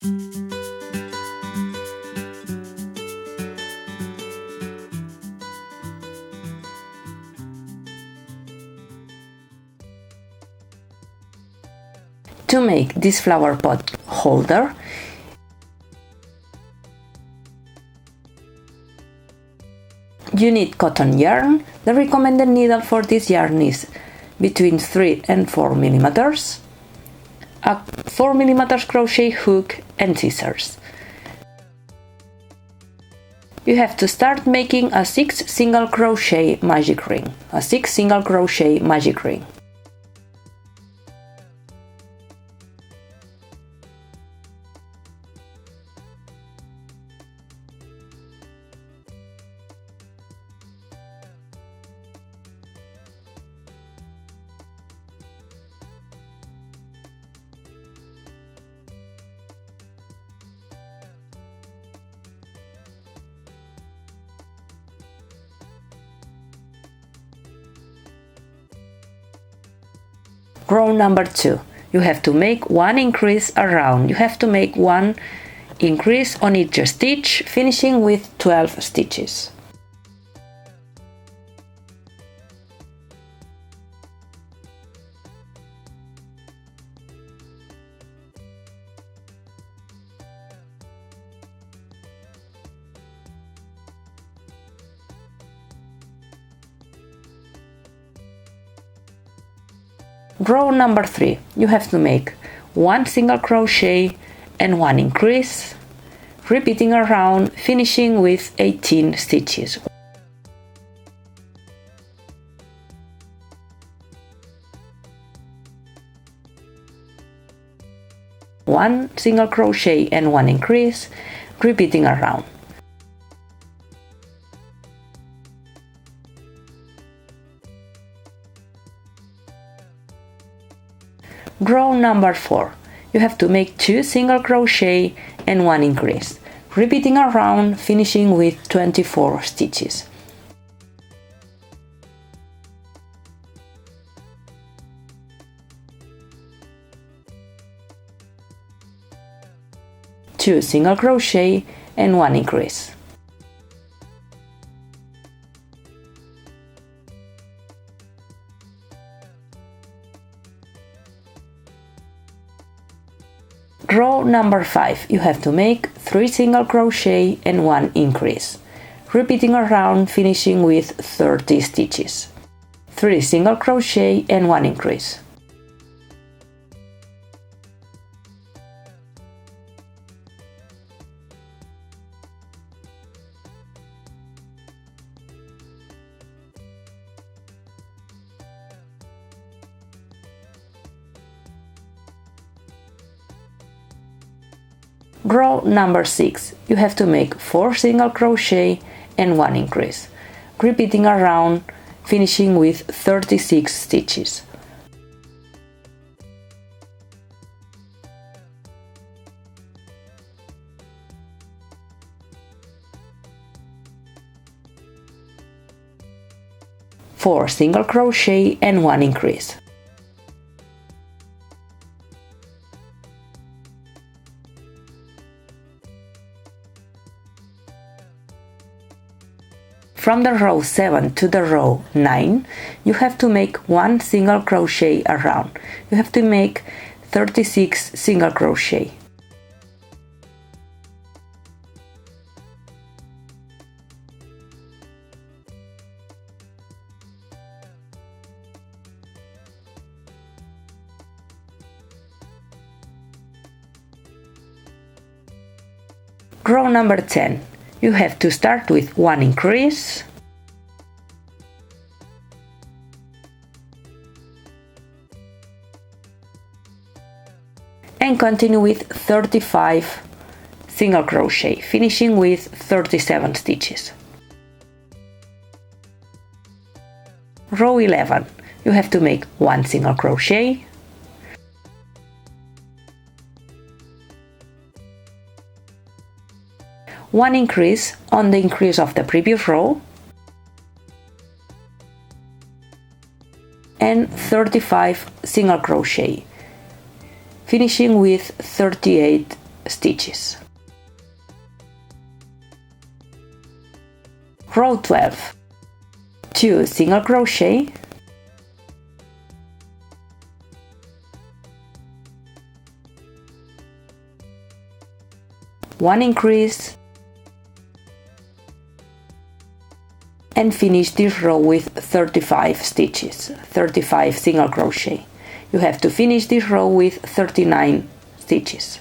To make this flower pot holder, you need cotton yarn. The recommended needle for this yarn is between 3 and 4 millimeters, a 4 millimeters crochet hook and scissors. You have to start making a 6 single crochet magic ring, Row number 2. You have to make one increase around. You have to make one increase on each stitch, finishing with 12 stitches. Row number 3. You have to make one single crochet and one increase, repeating around, finishing with 18 stitches. One single crochet and one increase, repeating around. Row number 4. You have to make 2 single crochet and one increase, repeating around, finishing with 24 stitches. Two single crochet and one increase. Row number 5. You have to make 3 single crochet and one increase, repeating around, finishing with 30 stitches. 3 single crochet and one increase. Row number 6. You have to make 4 single crochet and one increase, repeating around, finishing with 36 stitches. Four single crochet and one increase. From the row 7 to the row 9, you have to make 1 single crochet around. You have to make 36 single crochet. Row number 10. You have to start with 1 increase, and continue with 35 single crochet, finishing with 37 stitches. Row 11. You have to make 1 single crochet, one increase on the increase of the previous row, and 35 single crochet, finishing with 38 stitches. Row 12, 2 single crochet, one increase, and finish this row with 35 stitches, 35 single crochet. You have to finish this row with 39 stitches.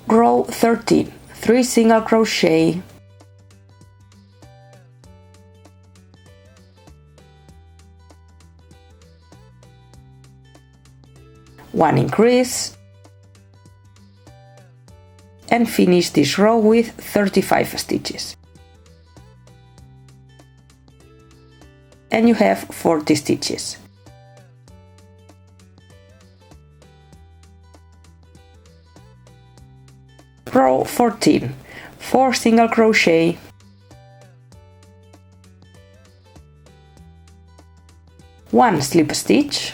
Row 13, 3 single crochet, one increase, and finish this row with 35 stitches. And you have 40 stitches. Row 14, 4 single crochet, one slip stitch,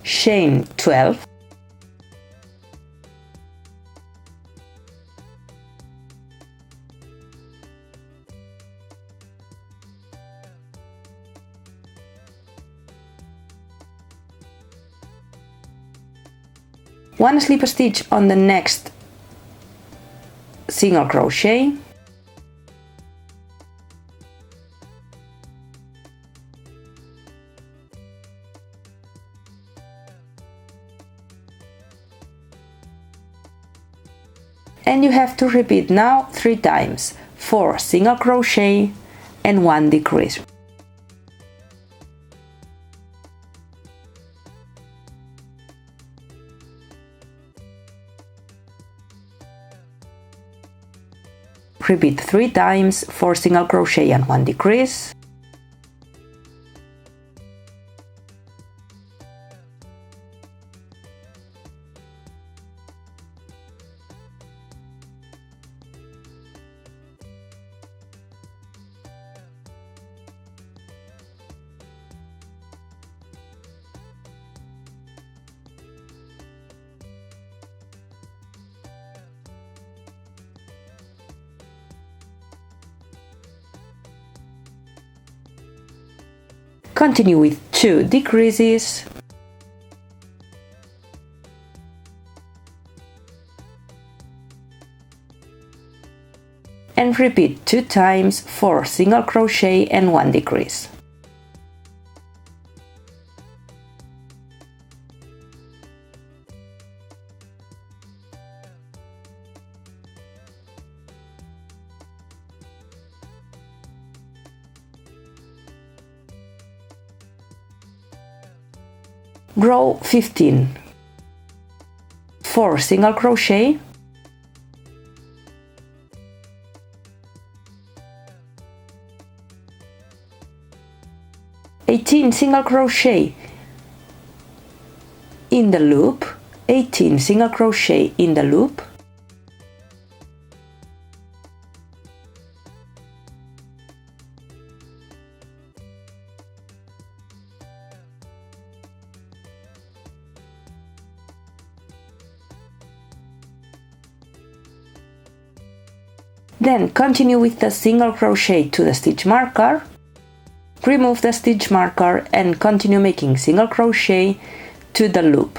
chain 12, one slip stitch on the next single crochet, and you have to repeat now 3 times, 4 single crochet and 1 decrease. Repeat 3 times, 4 single crochet and 1 decrease. Continue with 2 decreases, and repeat 2 times, 4 single crochet and 1 decrease. Row 15, 4 single crochet, eighteen single crochet in the loop, 18 single crochet in the loop, then continue with the single crochet to the stitch marker, remove the stitch marker and continue making single crochet to the loop.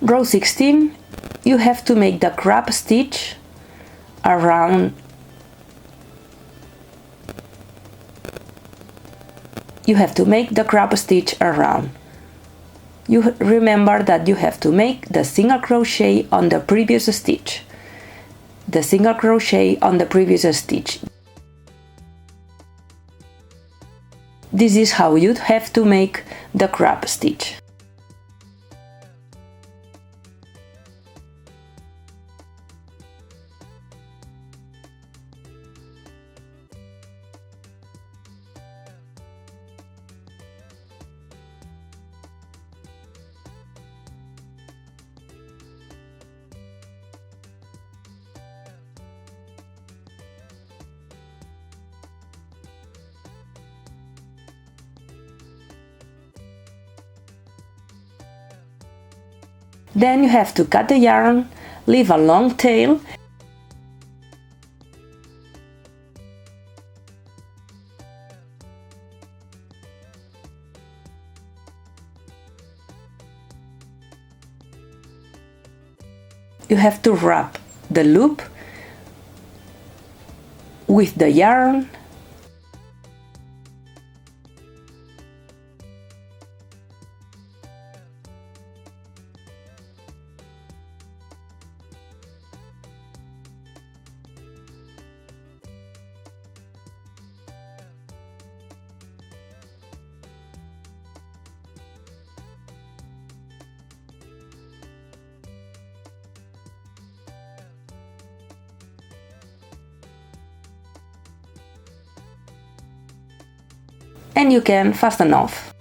Row 16, you have to make the crab stitch around. You have to make the crab stitch around. You remember that you have to make the single crochet on the previous stitch. The single crochet on the previous stitch. This is how you'd have to make the crab stitch. Then you have to cut the yarn, leave a long tail, you have to wrap the loop with the yarn, and you can fasten off.